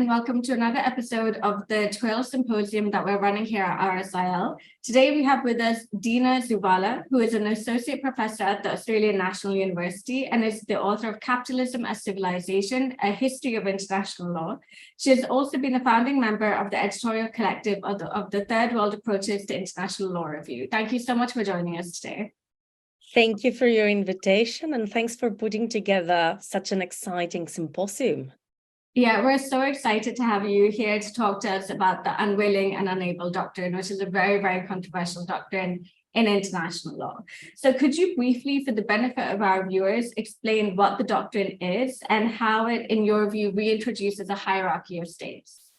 and welcome to another episode of the 12 symposium that we're running here at RSIL. Today we have with us Ntina Tzouvala, who is an associate professor at the Australian National University and is the author of Capitalism as Civilization, A History of International Law. She has also been a founding member of the editorial collective of the Third World Approaches to International Law Review. Thank you so much for joining us today. Thank you for your invitation, and thanks for putting together such an exciting symposium. Yeah, we're so excited to have you here to talk to us about the Unwilling and Unable doctrine, which is a very, very controversial doctrine in international law. So could you briefly, for the benefit of our viewers, explain what the doctrine is and how it, in your view, reintroduces a hierarchy of states?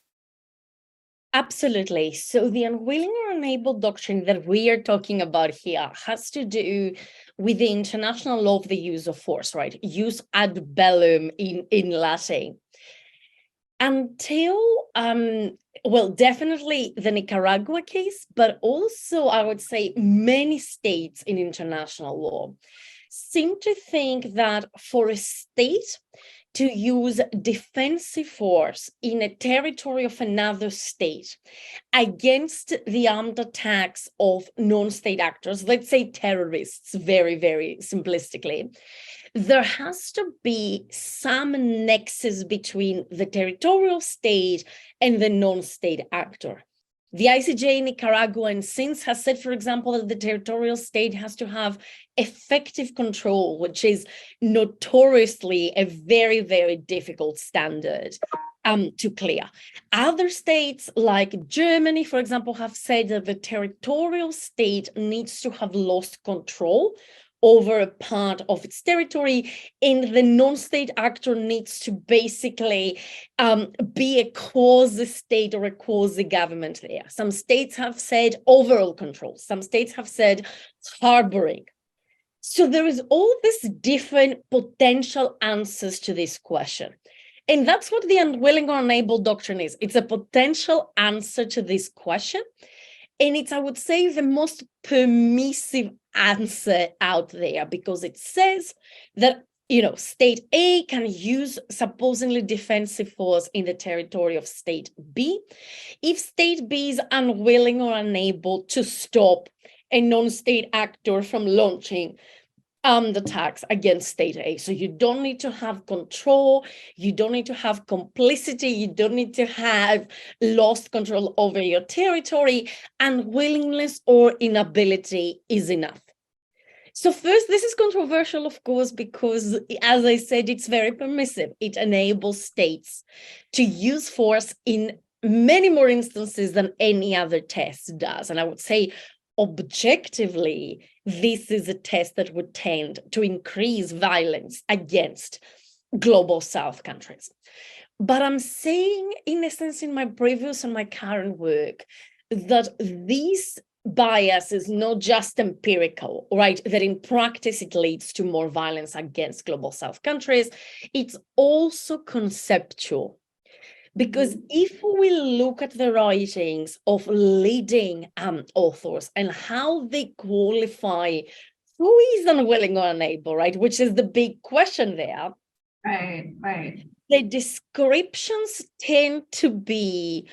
Absolutely. So the unwilling or unable doctrine that we are talking about here has to do with the international law of the use of force, right? Jus ad bellum in Latin. Until, definitely the Nicaragua case, but also I would say many states in international law seem to think that for a state to use defensive force in a territory of another state against the armed attacks of non-state actors, let's say terrorists, very, very simplistically, there has to be some nexus between the territorial state and the non-state actor. The ICJ in Nicaragua and since has said, for example, that the territorial state has to have effective control, which is notoriously a very, very difficult standard to clear. Other states like Germany, for example, have said that the territorial state needs to have lost control over a part of its territory, and the non-state actor needs to basically be a quasi-state or a quasi-government there. Some states have said overall control. Some states have said harboring. So there is all these different potential answers to this question. And that's what the unwilling or unable doctrine is. It's a potential answer to this question. And it's, I would say, the most permissive answer out there because it says that, state A can use supposedly defensive force in the territory of state B if state B is unwilling or unable to stop a non-state actor from launching the attacks against state A. So you don't need to have control, you don't need to have complicity, you don't need to have lost control over your territory, and willingness or inability is enough. So first, this is controversial, of course, because, as I said, it's very permissive. It enables states to use force in many more instances than any other test does. And I would say, objectively, this is a test that would tend to increase violence against global South countries. But I'm saying, in a sense, in my previous and my current work, that this bias is not just empirical, right? That in practice, it leads to more violence against global South countries. It's also conceptual. Because if we look at the writings of leading authors and how they qualify who is unwilling or unable, right, which is the big question there. Right. The descriptions tend to be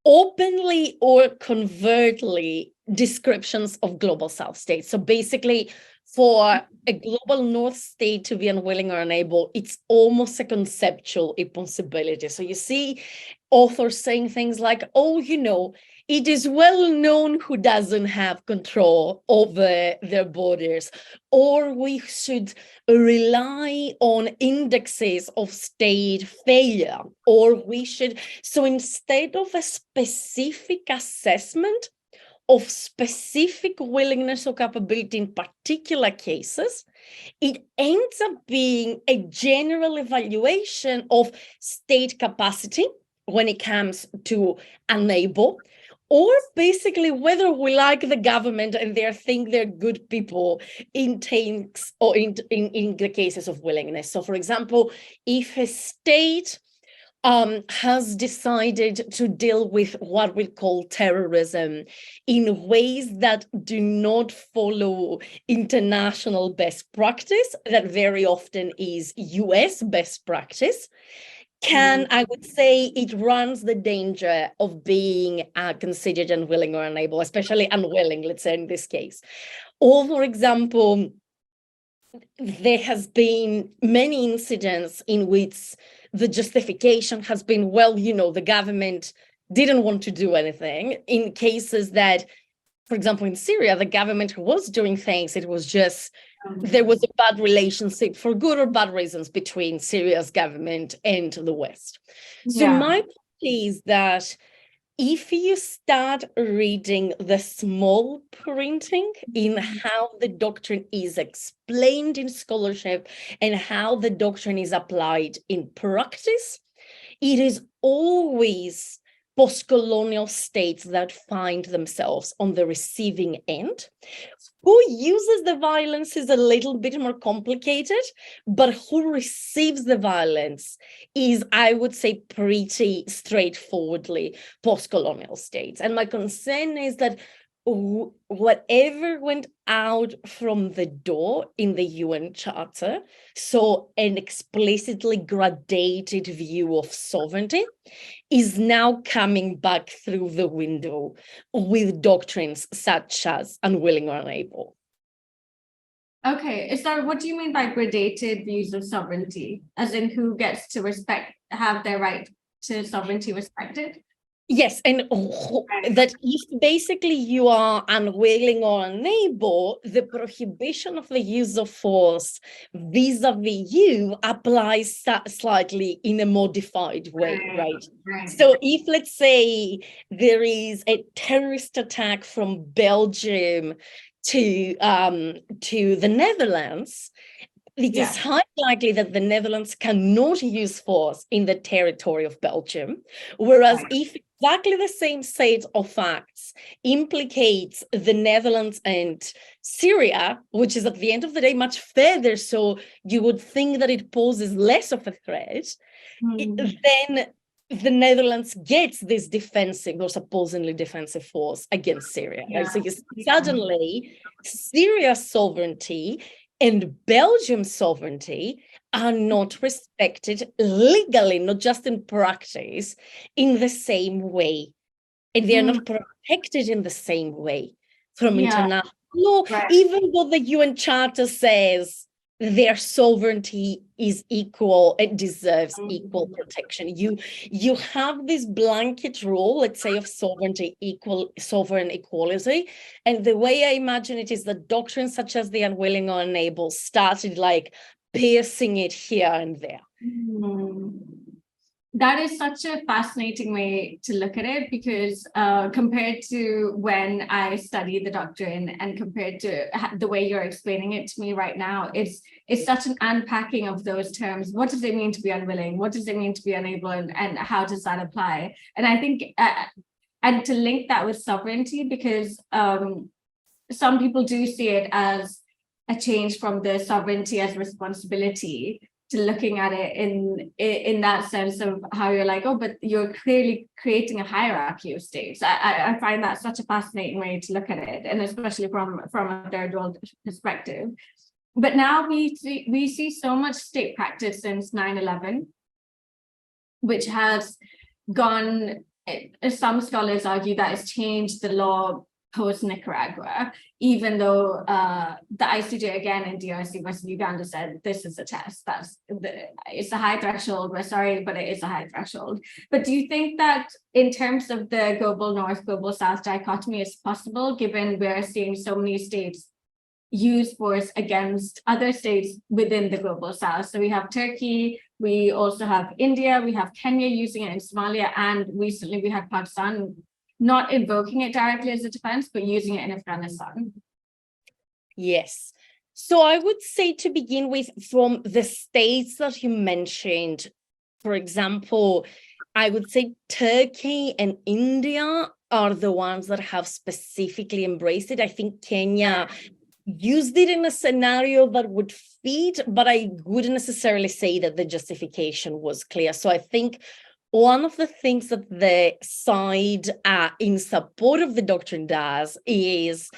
openly or covertly descriptions of global South states. So basically, for a global North state to be unwilling or unable, it's almost a conceptual impossibility. So you see authors saying things like, it is well known who doesn't have control over their borders, or we should rely on indexes of state failure, or we should. So instead of a specific assessment of specific willingness or capability in particular cases, it ends up being a general evaluation of state capacity when it comes to unable, or basically whether we like the government and they think they're good people in tanks or in the cases of willingness. So for example, if a state has decided to deal with what we call terrorism in ways that do not follow international best practice, that very often is US best practice, I would say it runs the danger of being considered unwilling or unable, especially unwilling, let's say in this case. Or, for example, there has been many incidents in which the justification has been, well, the government didn't want to do anything, in cases that, for example, in Syria, the government was doing things. It was just, there was a bad relationship for good or bad reasons between Syria's government and the West. So my point is that if you start reading the small printing in how the doctrine is explained in scholarship and how the doctrine is applied in practice, it is always post-colonial states that find themselves on the receiving end. Who uses the violence is a little bit more complicated, but who receives the violence is, I would say, pretty straightforwardly post-colonial states. And my concern is that whatever went out from the door in the UN Charter, so an explicitly gradated view of sovereignty, is now coming back through the window with doctrines such as unwilling or unable. Okay, what do you mean by gradated views of sovereignty? As in who gets to have their right to sovereignty respected? Yes, and that if basically you are unwilling or unable, the prohibition of the use of force vis-a-vis you applies slightly in a modified way, right? So if, let's say, there is a terrorist attack from Belgium to the Netherlands, it is highly likely that the Netherlands cannot use force in the territory of Belgium, whereas if exactly the same set of facts implicates the Netherlands and Syria, which is at the end of the day much further, so you would think that it poses less of a threat, then the Netherlands gets this defensive or supposedly defensive force against Syria. Right? So suddenly Syria's sovereignty and Belgium's sovereignty are not respected legally, not just in practice, in the same way. And they are not protected in the same way from international law, even though the UN Charter says their sovereignty is equal and deserves equal protection. You have this blanket rule, let's say, of sovereignty, sovereign equality. And the way I imagine it is that doctrines such as the unwilling or unable started like piercing it here and there. That is such a fascinating way to look at it, because compared to when I studied the doctrine and compared to the way you're explaining it to me right now, it's such an unpacking of those terms. What does it mean to be unwilling? What does it mean to be unable? And how does that apply? And I think, and to link that with sovereignty, because some people do see it as a change from the sovereignty as responsibility to looking at it in that sense of how you're like, oh, but you're clearly creating a hierarchy of states. I find that such a fascinating way to look at it, and especially from a third world perspective. But now we see so much state practice since 9/11, which has gone, some scholars argue that it's changed the law post-Nicaragua, even though the ICJ again in DRC versus Uganda said this is a test. It's a high threshold. We're sorry, but it is a high threshold. But do you think that in terms of the global north, global south dichotomy, it's possible, given we're seeing so many states use force against other states within the global south? So we have Turkey, we also have India, we have Kenya using it in Somalia, and recently we had Pakistan not invoking it directly as a defense, but using it in Afghanistan. Yes. So I would say, to begin with, from the states that you mentioned, for example, I would say Turkey and India are the ones that have specifically embraced it. I think Kenya used it in a scenario that would fit, but I wouldn't necessarily say that the justification was clear. So I think one of the things that the side in support of the doctrine does is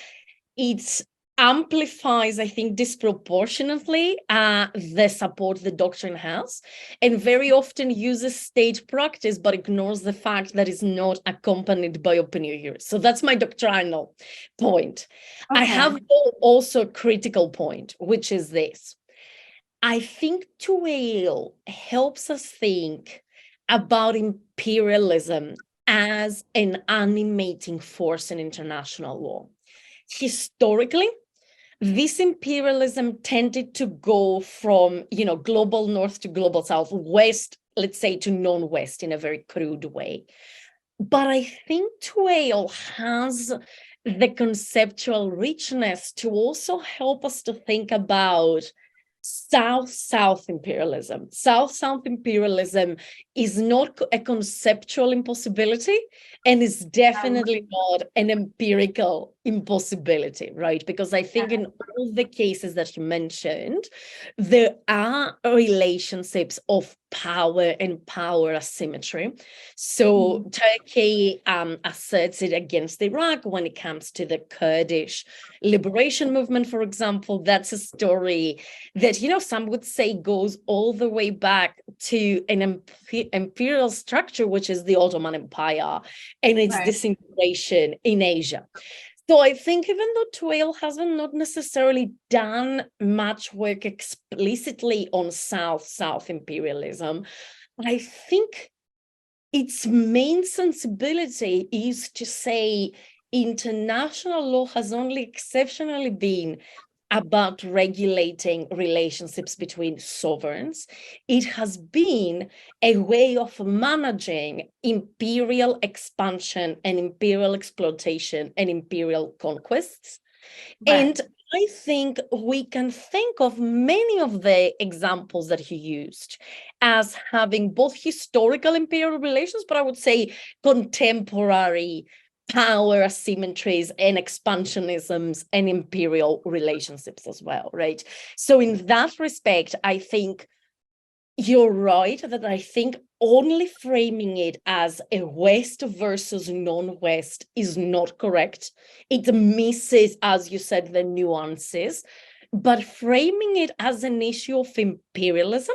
it amplifies, I think, disproportionately the support the doctrine has, and very often uses state practice, but ignores the fact that it's not accompanied by opinion use. So that's my doctrinal point. Okay. I have also a critical point, which is this. I think Tzouvala helps us think about imperialism as an animating force in international law. Historically, this imperialism tended to go from, global north to global south, west, let's say, to non-west in a very crude way. But I think Tzouvala has the conceptual richness to also help us to think about South-South imperialism. South-South imperialism is not a conceptual impossibility, and is definitely not an empirical impossibility, right? Because I think in all the cases that you mentioned, there are relationships of power and power asymmetry. So Turkey asserts it against Iraq when it comes to the Kurdish liberation movement, for example. That's a story that, some would say goes all the way back to an imperial structure, which is the Ottoman Empire and its disintegration in Asia. So I think even though Tzouvala hasn't not necessarily done much work explicitly on South-South imperialism, I think its main sensibility is to say international law has only exceptionally been about regulating relationships between sovereigns. It has been a way of managing imperial expansion and imperial exploitation and imperial conquests. And I think we can think of many of the examples that he used as having both historical imperial relations, but I would say contemporary power asymmetries and expansionisms and imperial relationships as well, right? So in that respect, I think you're right that I think only framing it as a West versus non-West is not correct. It misses, as you said, the nuances, but framing it as an issue of imperialism,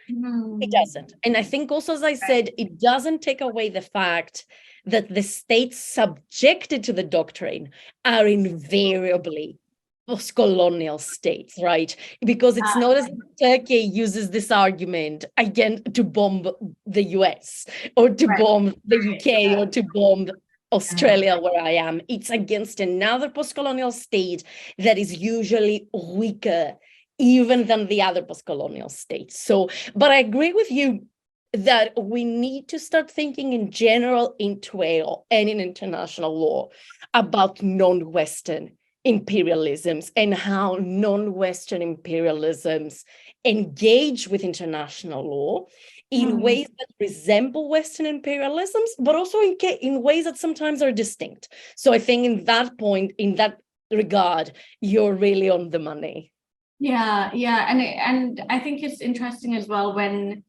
it doesn't. And I think also, as I said, it doesn't take away the fact that the states subjected to the doctrine are invariably post-colonial states, right? Because it's not as Turkey uses this argument again to bomb the US or to bomb the UK or to bomb Australia, where I am. It's against another post-colonial state that is usually weaker even than the other post-colonial states. So, but I agree with you that we need to start thinking in general in Tzouvala and in international law about non-Western imperialisms and how non-Western imperialisms engage with international law in ways that resemble Western imperialisms, but also in ways that sometimes are distinct. So I think in that point, in that regard, you're really on the money. Yeah, and I think it's interesting as well when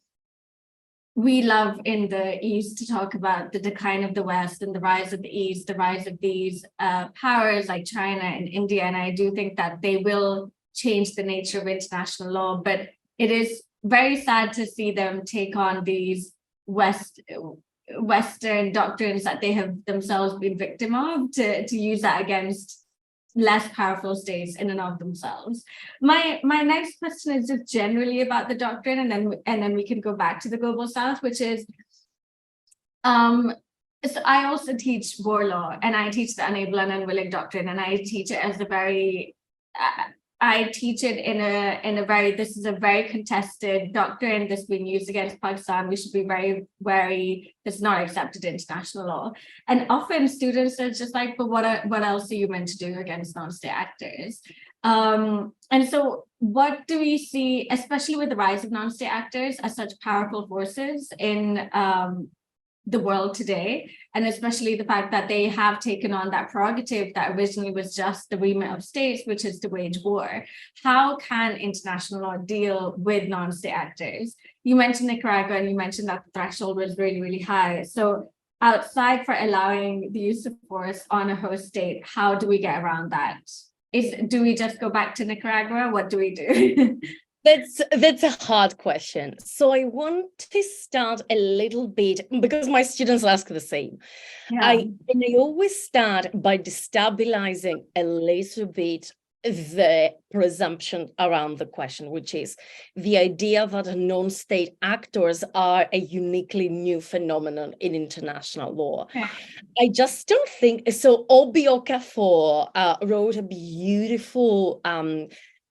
we love in the East to talk about the decline of the West and the rise of the East, the rise of these powers like China and India. And I do think that they will change the nature of international law, but it is very sad to see them take on these Western doctrines that they have themselves been victim of to use that against less powerful states in and of themselves. My next question is just generally about the doctrine, and then we can go back to the global South, which is so I also teach war law, and I teach the Unable and Unwilling doctrine, and I teach it as a very I teach it in a very, this is a very contested doctrine that's being used against Pakistan. We should be very wary. It's not accepted international law. And often students are just like, but what else are you meant to do against non-state actors? And so what do we see, especially with the rise of non-state actors as such powerful forces in the world today, and especially the fact that they have taken on that prerogative that originally was just the remit of states, which is to wage war. How can international law deal with non-state actors? You mentioned Nicaragua, and you mentioned that the threshold was really, really high. So outside for allowing the use of force on a host state, how do we get around that? do we just go back to Nicaragua? What do we do? That's a hard question. So I want to start a little bit because my students ask the same. I always start by destabilizing a little bit the presumption around the question, which is the idea that non-state actors are a uniquely new phenomenon in international law. I just don't think so. Obi Okafor wrote a beautiful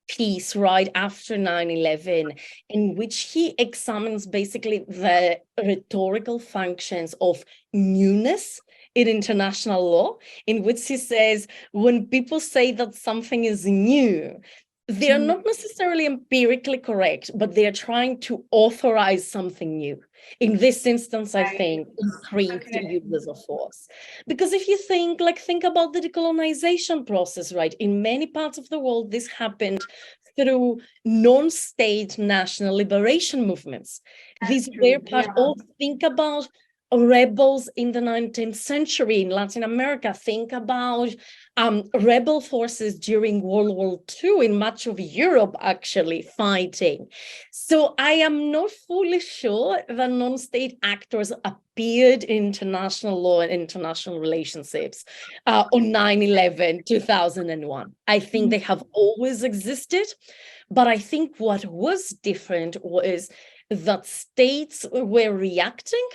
piece right after 9/11 in which he examines basically the rhetorical functions of newness in international law, in which he says when people say that something is new, they are not necessarily empirically correct, but they are trying to authorize something new. In this instance, I think increased uses of force. Because if you think about the decolonization process, right? In many parts of the world, this happened through non-state national liberation movements. These were part of, think about rebels in the 19th century in Latin America. Think about rebel forces during World War II in much of Europe actually fighting. So I am not fully sure that non-state actors appeared in international law and international relationships on 9/11, 2001. I think they have always existed, but I think what was different was that states were reacting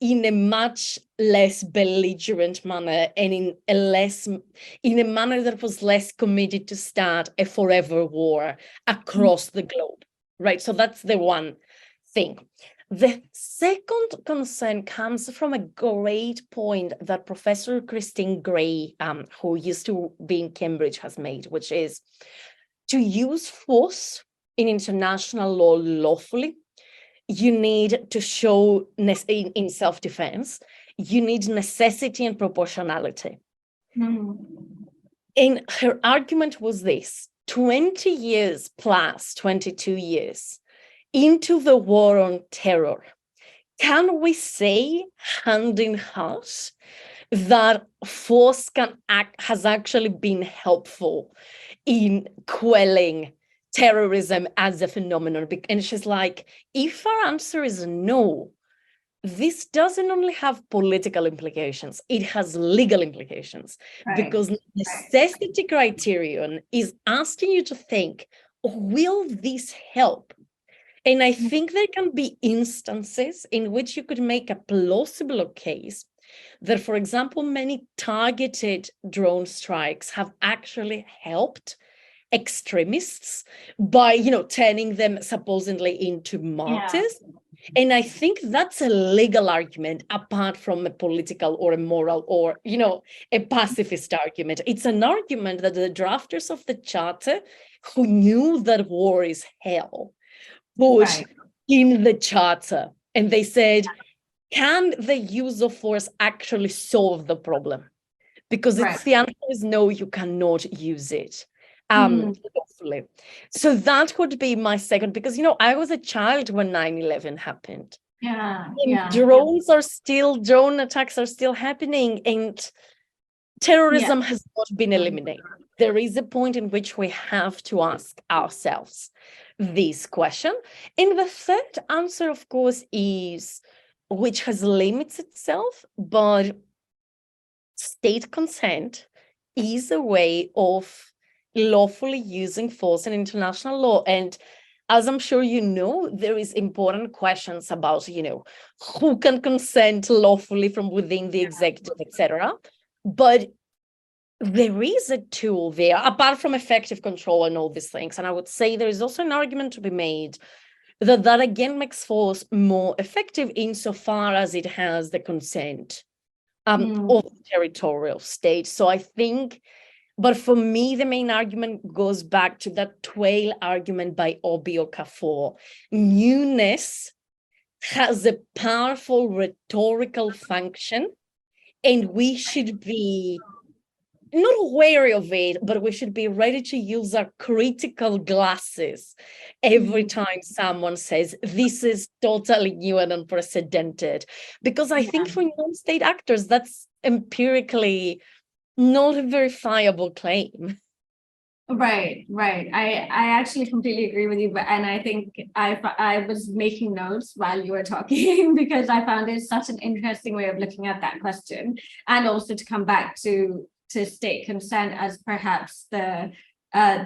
in a much less belligerent manner and in a manner that was less committed to start a forever war across the globe, right? So that's the one thing. The second concern comes from a great point that Professor Christine Gray, who used to be in Cambridge, has made, which is to use force in international law lawfully, you need to show in self-defense, you need necessity and proportionality. And her argument was this: 20 years plus 22 years into the war on terror, can we say hand in hand that force has actually been helpful in quelling terrorism as a phenomenon? And she's like, if our answer is no, this doesn't only have political implications, it has legal implications, because necessity criterion is asking you to think, will this help? And I think there can be instances in which you could make a plausible case that, for example, many targeted drone strikes have actually helped extremists by, turning them supposedly into martyrs. And I think that's a legal argument apart from a political or a moral or, a pacifist argument. It's an argument that the drafters of the charter, who knew that war is hell, put in the charter. And they said, can the use of force actually solve the problem? Because it's the answer is no, you cannot use it. Hopefully. So that would be my second, because I was a child when 9/11 happened. Drone attacks are still happening, and terrorism has not been eliminated. There is a point in which we have to ask ourselves this question. And the third answer, of course, is, which has limits itself, but state consent is a way of lawfully using force in international law. And as I'm sure you know, there is important questions about, who can consent lawfully from within the executive, etc. But there is a tool there, apart from effective control and all these things. And I would say there is also an argument to be made that again makes force more effective insofar as it has the consent of the territorial state. So I think, but for me, the main argument goes back to that Twale argument by Obi Okafor. Newness has a powerful rhetorical function, and we should be not wary of it, but we should be ready to use our critical glasses every time someone says this is totally new and unprecedented. Because I think for non-state actors, that's empirically not a verifiable claim. Right, right. I actually completely agree with you, but and I think I was making notes while you were talking because I found it such an interesting way of looking at that question, and also to come back to state consent as perhaps the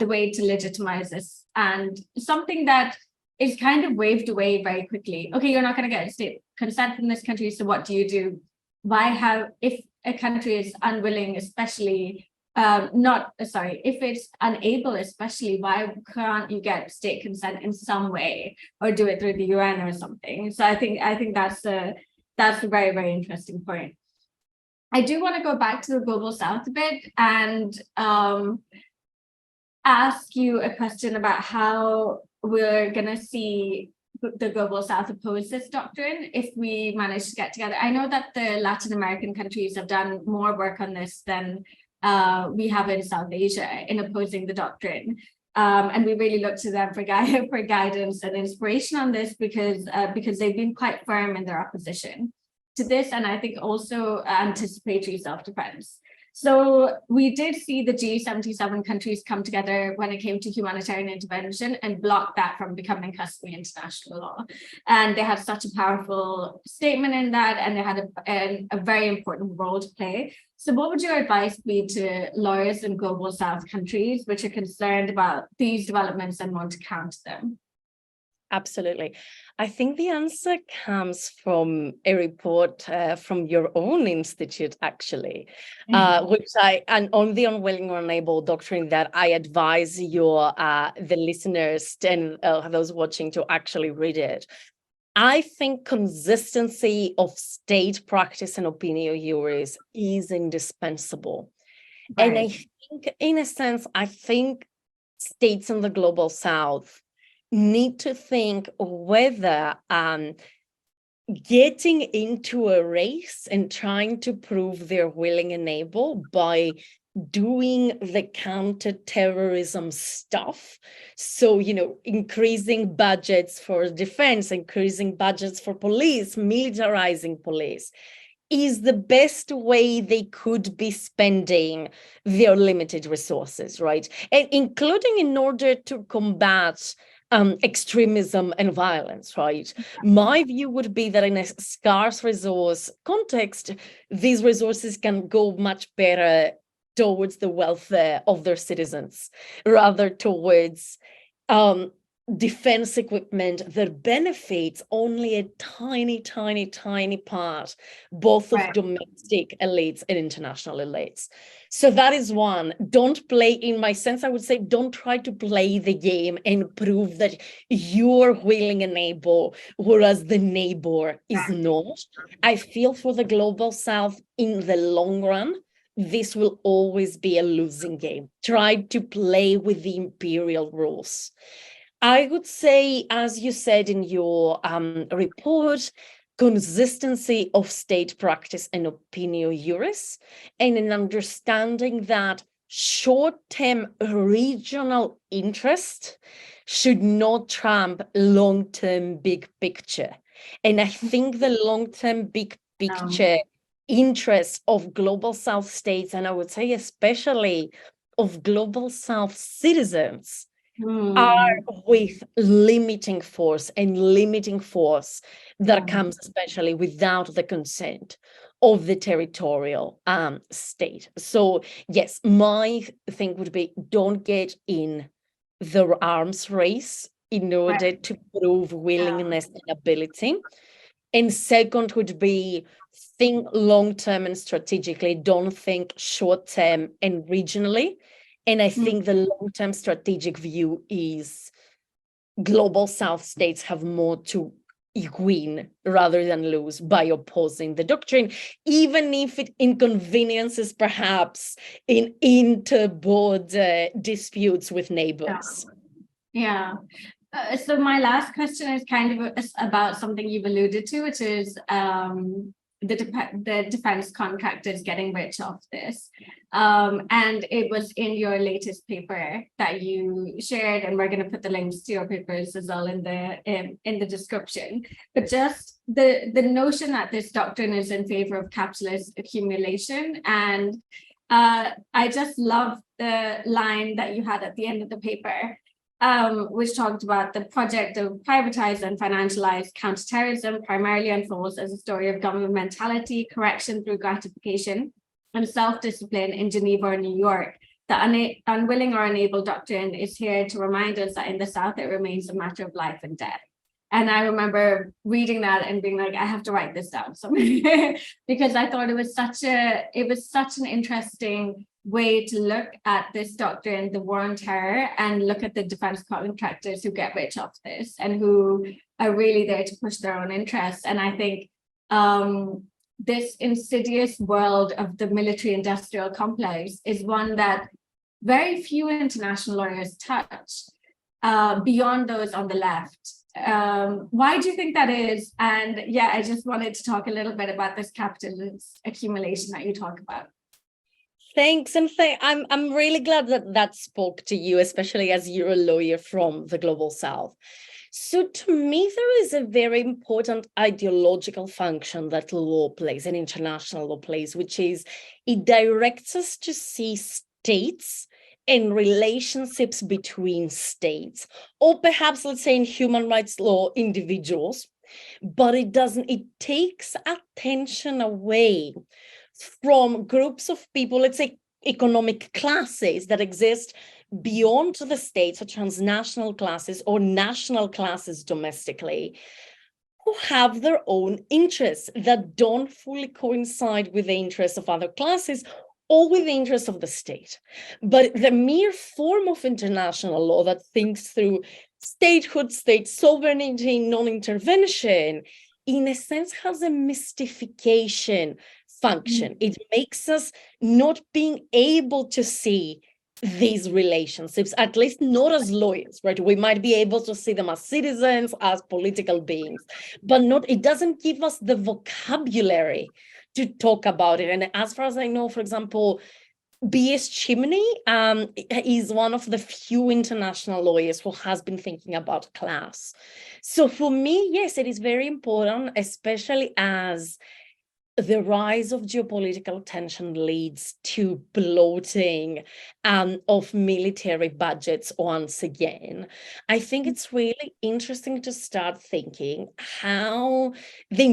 way to legitimize this, and something that is kind of waved away very quickly. Okay, you're not going to get state consent from this country, so what do you do? Why have, if a country is unwilling, especially not sorry, if it's unable, especially, why can't you get state consent in some way or do it through the UN or something? So I think that's a very, very interesting point. I do want to go back to the global south a bit and ask you a question about how we're going to see the global south oppose this doctrine if we manage to get together. I know that the Latin American countries have done more work on this than we have in South Asia in opposing the doctrine. And we really look to them for guidance and inspiration on this because they've been quite firm in their opposition to this, and I think also anticipatory self-defense. So we did see the G77 countries come together when it came to humanitarian intervention and block that from becoming customary international law. And they had such a powerful statement in that, and they had a very important role to play. So what would your advice be to lawyers in global south countries which are concerned about these developments and want to counter them? Absolutely. I think the answer comes from a report from your own institute, actually, and on the unwilling or unable doctrine that I advise the listeners and those watching to actually read it. I think consistency of state practice and opinio juris is indispensable. Right. And I think, in a sense, states in the global south need to think whether getting into a race and trying to prove they're willing and able by doing the counterterrorism stuff. So, increasing budgets for defense, increasing budgets for police, militarizing police, is the best way they could be spending their limited resources, right? And including in order to combat extremism and violence, right? My view would be that in a scarce resource context, these resources can go much better towards the welfare of their citizens, rather towards defense equipment that benefits only a tiny, tiny, tiny part, both of domestic elites and international elites. So that is one. Don't play, in my sense, I would say, don't try to play the game and prove that you're willing and able, whereas the neighbor is not. I feel for the global south, in the long run, this will always be a losing game. Try to play with the imperial rules. I would say, as you said in your report, consistency of state practice and opinio juris, and an understanding that short-term regional interest should not trump long-term big picture. And I think the long-term big picture interests of global South states, and I would say especially of global South citizens, are with limiting force that comes especially without the consent of the territorial state. So yes, my thing would be, don't get in the arms race in order to prove willingness and ability. And second would be, think long-term and strategically, don't think short-term and regionally. And I think the long-term strategic view is global South states have more to win rather than lose by opposing the doctrine, even if it inconveniences perhaps in inter-border disputes with neighbors. Yeah. So my last question is kind of about something you've alluded to, which is the defense contractors getting rich off this. And it was in your latest paper that you shared, and we're going to put the links to your papers as well in the description. But just the notion that this doctrine is in favor of capitalist accumulation, and I just love the line that you had at the end of the paper, which talked about the project of privatize and financialize counterterrorism primarily unfolds as a story of governmentality, correction through gratification, and self-discipline in Geneva or New York. The unwilling or unable doctrine is here to remind us that in the South, it remains a matter of life and death. And I remember reading that and being like, I have to write this down somewhere because I thought it was such an interesting way to look at this doctrine, the war on terror, and look at the defense contractors who get rich off this and who are really there to push their own interests. And I think this insidious world of the military industrial complex is one that very few international lawyers touch beyond those on the left. Why do you think that is? And yeah, I just wanted to talk a little bit about this capitalist accumulation that you talk about. Thanks, and I'm really glad that spoke to you, especially as you're a lawyer from the Global South. So to me, there is a very important ideological function that law plays, and international law plays, which is it directs us to see states and relationships between states, or perhaps, let's say in human rights law, individuals, but it takes attention away from groups of people, let's say economic classes that exist beyond the states, or transnational classes or national classes domestically, who have their own interests that don't fully coincide with the interests of other classes or with the interests of the state. But the mere form of international law that thinks through statehood, state sovereignty, non-intervention, in a sense has a mystification function. It makes us not being able to see these relationships, at least not as lawyers, right? We might be able to see them as citizens, as political beings, but it doesn't give us the vocabulary to talk about it. And as far as I know, for example, B.S. Chimney is one of the few international lawyers who has been thinking about class. So for me, yes, it is very important, especially as the rise of geopolitical tension leads to bloating of military budgets once again. I think it's really interesting to start thinking how the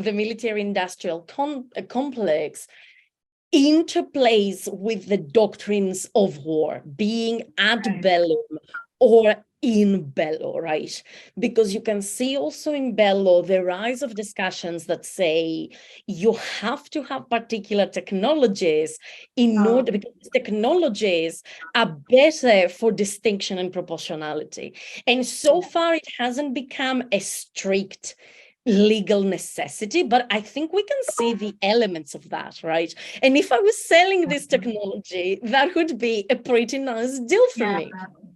military-industrial complex interplays with the doctrines of war, being ad bellum or in bello, right? Because you can see also in bello the rise of discussions that say you have to have particular technologies in order, because technologies are better for distinction and proportionality. And so far it hasn't become a strict legal necessity, but I think we can see the elements of that, right? And if I was selling this technology, that would be a pretty nice deal for me.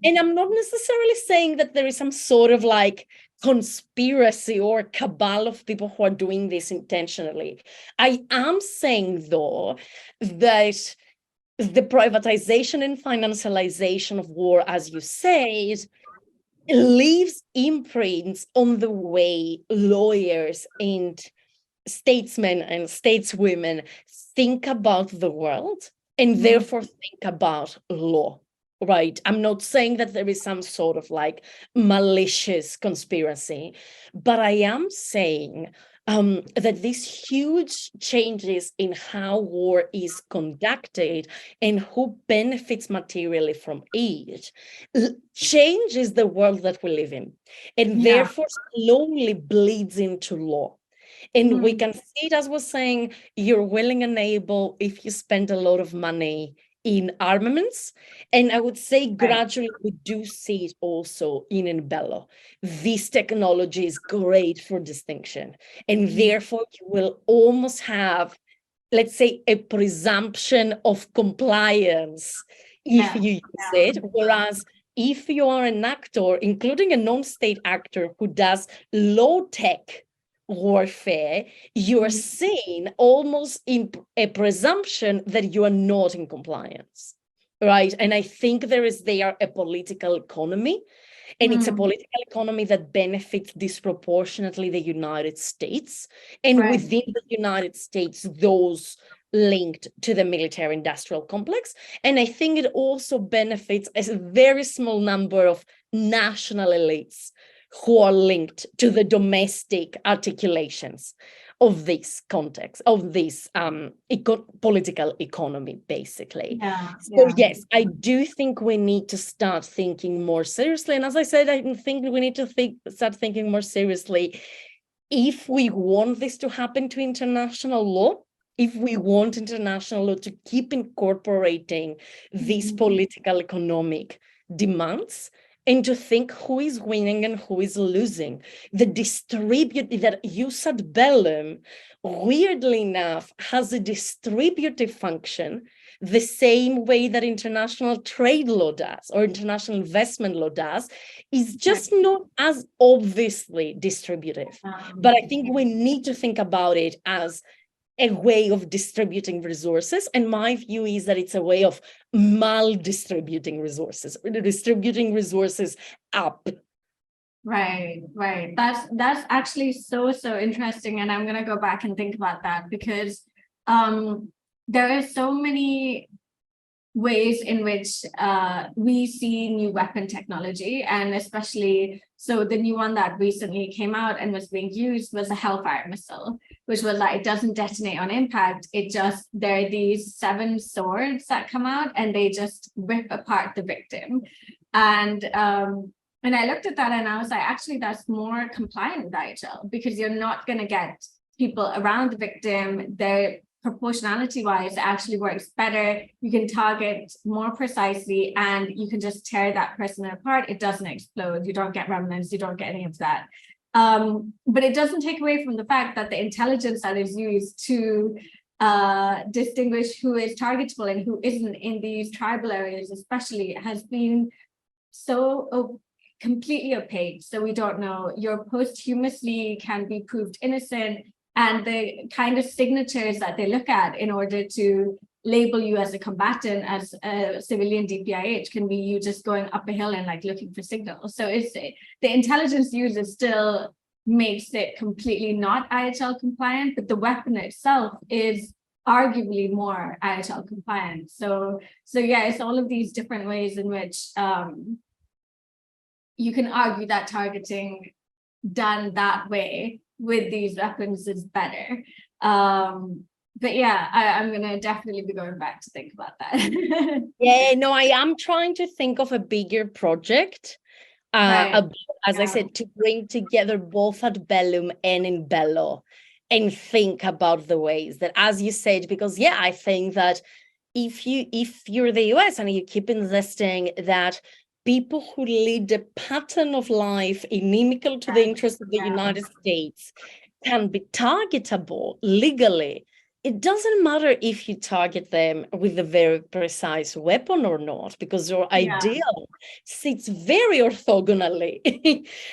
And I'm not necessarily saying that there is some sort of like conspiracy or cabal of people who are doing this intentionally. I am saying, though, that the privatization and financialization of war, as you said, leaves imprints on the way lawyers and statesmen and stateswomen think about the world and therefore think about law, right? I'm not saying that there is some sort of like malicious conspiracy, but I am saying that these huge changes in how war is conducted and who benefits materially from it changes the world that we live in, and therefore slowly bleeds into law. And we can see it, as we're saying, you're willing and able if you spend a lot of money in armaments. And I would say gradually we do see it also in bello. This technology is great for distinction. And therefore you will almost have, let's say, a presumption of compliance if you use it. Whereas if you are an actor, including a non-state actor who does low-tech warfare, you are seen almost in a presumption that you are not in compliance, right? And I think there is a political economy, and it's a political economy that benefits disproportionately the United States. And within the United States, those linked to the military industrial complex. And I think it also benefits a very small number of national elites who are linked to the domestic articulations of this context, of this political economy, basically. So yes, I do think we need to start thinking more seriously. And as I said, I think we need to start thinking more seriously if we want this to happen to international law, if we want international law to keep incorporating these political economic demands, and to think who is winning and who is losing. That jus ad bellum, weirdly enough, has a distributive function the same way that international trade law does, or international investment law does, is just not as obviously distributive. But I think we need to think about it as a way of distributing resources. And my view is that it's a way of mal-distributing resources, distributing resources up. Right. That's actually so interesting. And I'm going to go back and think about that, because there are so many ways in which we see new weapon technology, and especially so the new one that recently came out and was being used was a Hellfire missile, which was like, it doesn't detonate on impact. There are these 7 swords that come out and they just rip apart the victim. And I looked at that and I was like, actually, that's more compliant with IHL, because you're not going to get people around the victim. Their proportionality wise actually works better. You can target more precisely and you can just tear that person apart. It doesn't explode. You don't get remnants. You don't get any of that. But it doesn't take away from the fact that the intelligence that is used to distinguish who is targetable and who isn't in these tribal areas especially has been so completely opaque. So we don't know. Your posthumously can be proved innocent, and the kind of signatures that they look at in order to label you as a combatant, as a civilian DPIH, can be you just going up a hill and like looking for signals. So it's the intelligence user still makes it completely not IHL compliant, but the weapon itself is arguably more IHL compliant. So yeah, it's all of these different ways in which you can argue that targeting done that way with these weapons is better. But yeah, I'm gonna definitely be going back to think about that. Yeah, no, I am trying to think of a bigger project, as I said, to bring together both ad bellum and in bello, and think about the ways that, as you said, because yeah, I think that if you're the US and you keep insisting that people who lead a pattern of life inimical to the interests of the United States can be targetable legally, it doesn't matter if you target them with a very precise weapon or not, because your ideal sits very orthogonally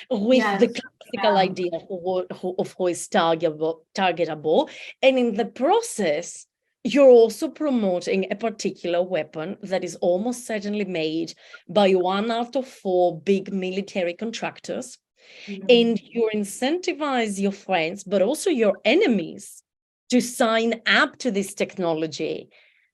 with the classical idea of who is targetable. And in the process, you're also promoting a particular weapon that is almost certainly made by 1 out of 4 big military contractors. And you incentivize your friends, but also your enemies, to sign up to this technology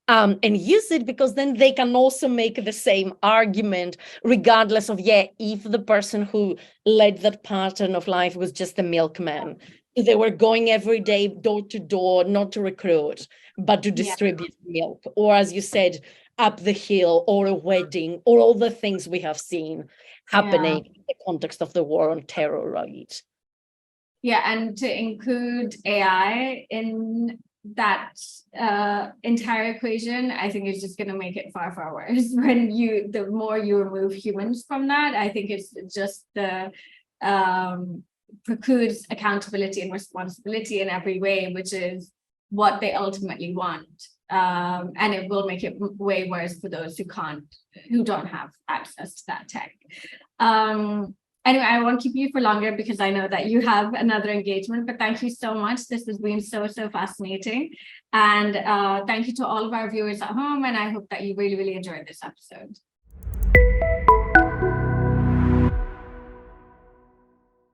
and use it, because then they can also make the same argument, regardless of, if the person who led that pattern of life was just a milkman. They were going every day door to door, not to recruit, but to distribute milk, or as you said, up the hill, or a wedding, or all the things we have seen happening in the context of the war on terror, right? Yeah, and to include AI in that entire equation, I think is just going to make it far worse. The more you remove humans from that, I think it's just the precludes accountability and responsibility in every way, which is what they ultimately want. And it will make it way worse for those who don't have access to that tech. Anyway, I won't keep you for longer because I know that you have another engagement, but thank you so much. This has been so fascinating. And thank you to all of our viewers at home. And I hope that you really enjoyed this episode.